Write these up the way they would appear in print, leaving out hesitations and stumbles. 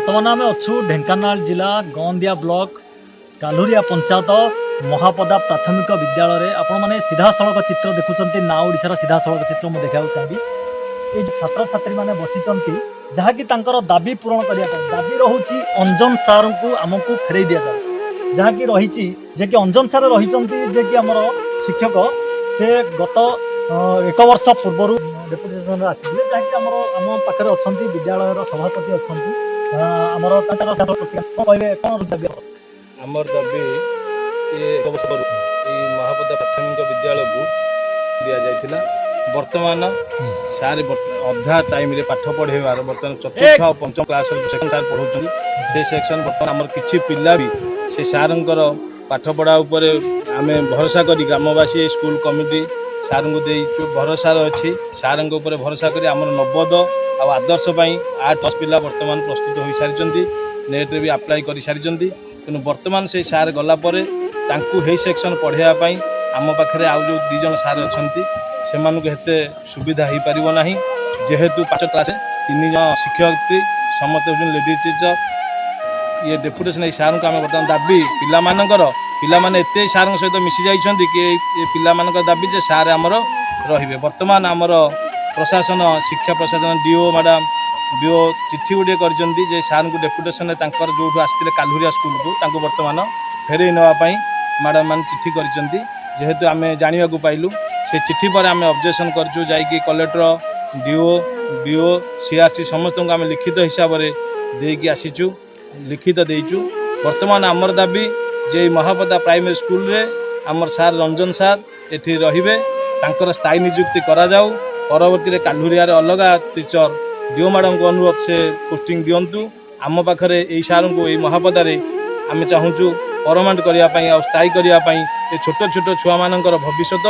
बर्तमान आम अच्छु ढेंकानाल जिला गंदिया ब्लॉक कालुरिया पंचायत महापदा प्राथमिक विद्यालय आपण मैंने सीधा सड़क चित्र देखुंत ना ओडार सीधा सड़क चित्र मुझे देखा चाहिए ये छात्र छात्री मैंने बसी जहाँकि दाबी पूरण करने दाबी रोचे अंजन सार को आमको फेरई दि जाए जहाँकि रही जे कि अंजन सार रही जे कि आमर शिक्षक से गत एक वर्ष पूर्व डेपुटेसन आसते जहाँकि आम पाखे अच्छा विद्यालय सभापति अच्छा आमर कहे कौन दाबी आमर दाबी ये महापदा प्राथमिक विद्यालय को दि जाइथिला वर्तमान सार अधा टाइम रे पाठ पढ़ेबार बर्तमान चतुर्थ और पंचम क्लास सेक्शन सार पढ़ाउछन से सेक्शन बर्तमान आमर किछि पिल्ला भी से सारंकर पाठ पढ़ा उपर आमे भरोसा करी ग्रामवासी स्कूल कमिटी सार को दे भरोसा अच्छी सार उपर भरोसा करी आमर नवोद आ आदर्श 8-10 पिला वर्तमान प्रस्तुत हो सारी नेट रे भी अप्लाई कर सारी कि वर्तमान से सार गलापर हे सेक्शन पढ़ाई आम पाखे आउ जो 2 जन सार अच्छा से हेते सुविधा हो पार ना जेहेतु 5 क्लास 3 जन शिक्षयित्री समस्त हूँ लेडीज टीचर ये डेपुटेसन ये सार को आम बर्तमान दाबी पिलाने एत सार सहित मिसी जाइछन्ति कि पिलामानकर दाबी जे सार आमर रहिबे वर्तमान आमर प्रशासन शिक्षा प्रशासन डीओ मैडम डीओ चिट्ठी गुटे कर सार को डेपुटेसन जो आसते कालुरिया स्कूल को वर्तमान फेरई नापी मैडम मान चिट्ठी कर जेहेतु आम जानवा पाइलु से चिट्ठी पर आम ऑब्जेक्शन करछु जाइए कलेक्टर डीओ बीओ सीआरसी समस्त को आम लिखित हिसाब से देकी आसीचु लिखित देचु वर्तमान आमर दाबी जे महापदा प्राइमरी स्कूल रे आमर सार रंजन सार एठी रहिबे तांकर स्थायी नियुक्ति करा जाऊ परवर्ती रे कालुरिया रे अलगा टीचर डीओ मैडम को अनुरोध से पोस्टिंग दियंतु आम पाखरे एई सार को एई महापदा रे आम चाहूँ परमानेंट करने और स्थायी करने ये छोट छोट छुआ मानकर भविष्यत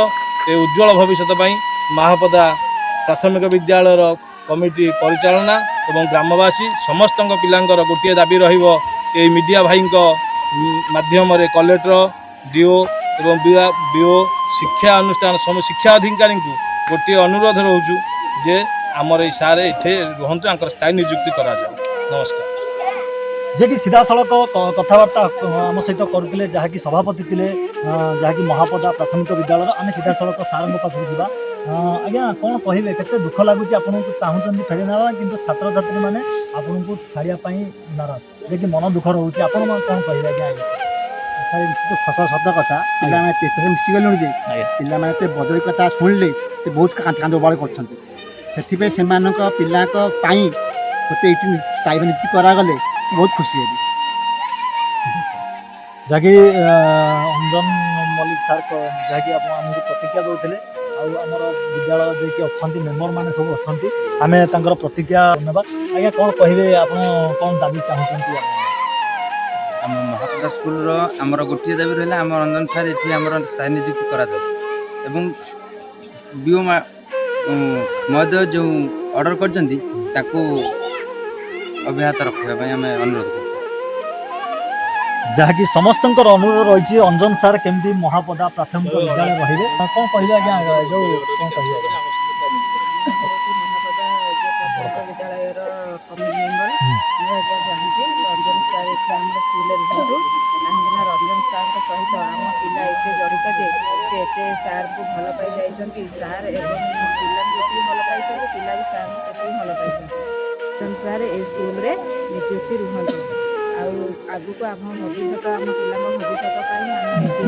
ये उज्जवल भविष्यत महापदा प्राथमिक विद्यालय कमिटी परिचालना और ग्रामवासी समस्त पिलांकर गोटे दाबी रहिबो ये मीडिया भाई माध्यम कलेक्टर डीओ एवं बीओ शिक्षा अनुष्ठान शिक्षा अधिकारी को गोटे अनुरोध रोचु जे आमर ये सारे ये रुहतु स्थायी नियुक्ति करा जाए। नमस्कार जे कि सीधा सड़क कथबार्ता आम सहित करुले जहाँकि सभापति थे जहाँकि महापदा प्राथमिक विद्यालय आम सीधा सड़क सार पाखक जावा आज्ञा कौन कहे केते दुख लगुच आपको चाहूँ फेरी ना कि छात्र छात्री मैंने आपन को छाड़ापी नाराज जे कि मन दुख रोचे आप कौन कहे आज्ञा निश्चित फसल शब्द कथा पिला मिशिगलु जे पिला बदली कथा शुणिले से बहुत कांद बल कर पिला गोटे स्थायी नीति करागले बहुत खुशी है जहाँकि अंजन मल्लिक सार जहाँकि आमको प्रतिज्ञा देते आमर विद्यालय जे कि अच्छा मेम्बर मैंने सब अच्छा आम प्रतिज्ञा ना आज्ञा कौन कहे आप कौन दाबी चाहूँ आम महापदा स्कूल आमर गोटे दाबी रहा आम रंजन सार ये आम स्थायी नियुक्ति करा एवं बीओ महोदय जो ऑर्डर कर अव्याहत रखा आम अनुरोध कर जहाँकि समस्त अनुरोध रही अंजन सार केमती महापदा प्राथमिक विद्यालय रही कौन कहे आज्ञा जो कौन कहे विद्यालय कमिटी मेम्बर रंजन सार आम स्कूल कहीं रंजन सार सहित आम पिला एत जड़ित जे से सार को भल पाई जाइए सार एवं पिला जी भल पाई पिला भी सार से भल पाई सार ए स्कूल रे नियुक्ति रुहतु आगु को आम भविष्य आम पिला भविष्य आम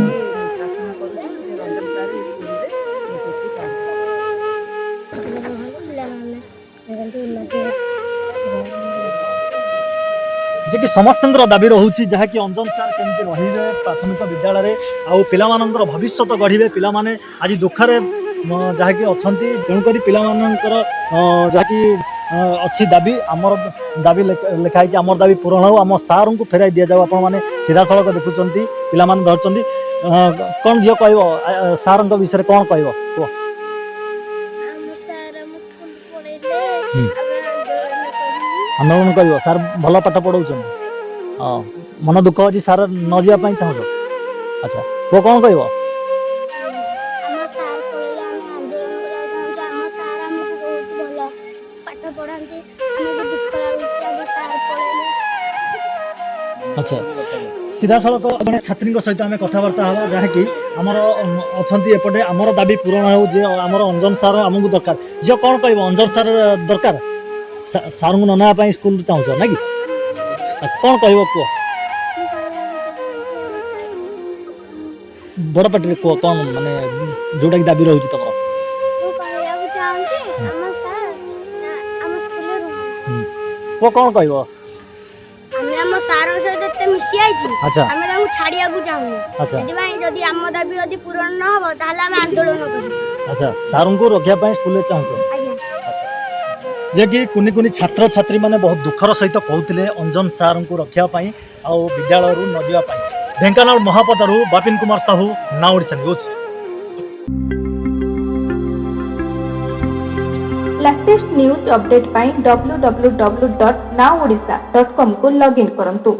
ये प्रार्थना करूँ रंजन सार ए स्कूल रे नियुक्ति जे कि समस्त दाबी रोचे जहाँकि अंजन सार केमती रही प्राथमिक विद्यालय आउ पिलामानंकर भविष्य गढ़े पिलामाने आज दुखरे जहाँकि अच्छा तेणुक पिलामानंकर जहाँकि अच्छी दाबी आमर दाबी लिखाई आमर दाबी पूरण हो आम सार को फेराई दि जाऊ आपने सीधा सड़क देखुंत पिला धरती कौन झील कह सार विषय कौन कह आंदोलन कर सार भल पाठ पढ़ाऊन मन दुख अच्छी सार न जावाई चाहूँ अच्छा तो कौन कह अच्छा सीधा सड़क जड़े छात्री सहित आम कथबार्ता हाँ जहाँकि आमर अच्छा एपटे आमर दाबी पूरण हो आमर अंजन सार आमको दरकार झील कौन कह अंजन सार दरकार सार को ना स्कूल चाहूस ना कि अच्छा कौन कह कह बड़ पार्टी कह कौन माने जोटा कि दाबी रोचे तुम कह कौन कह हम सार सहित एत मिसी आईची अच्छा आमे तांको छाड़िया को चाहूनी अच्छा सेति भाई जदी आम दाबी जदी पूरण न हो ताहले आमे आंदोलन करू अच्छा सार को रखा स्कूल चाहूस आज्ञा जे कि कुनी कुनी छात्र छात्री माने बहुत दुखर सहित कहते अंजन सार को रखापी आ विद्यालय न जावाई ढेंकानाल महापदारू बापिन कुमार साहू ना Odisha news. Latest news update पाई www.nowodisha.com को लॉगिन करंतु।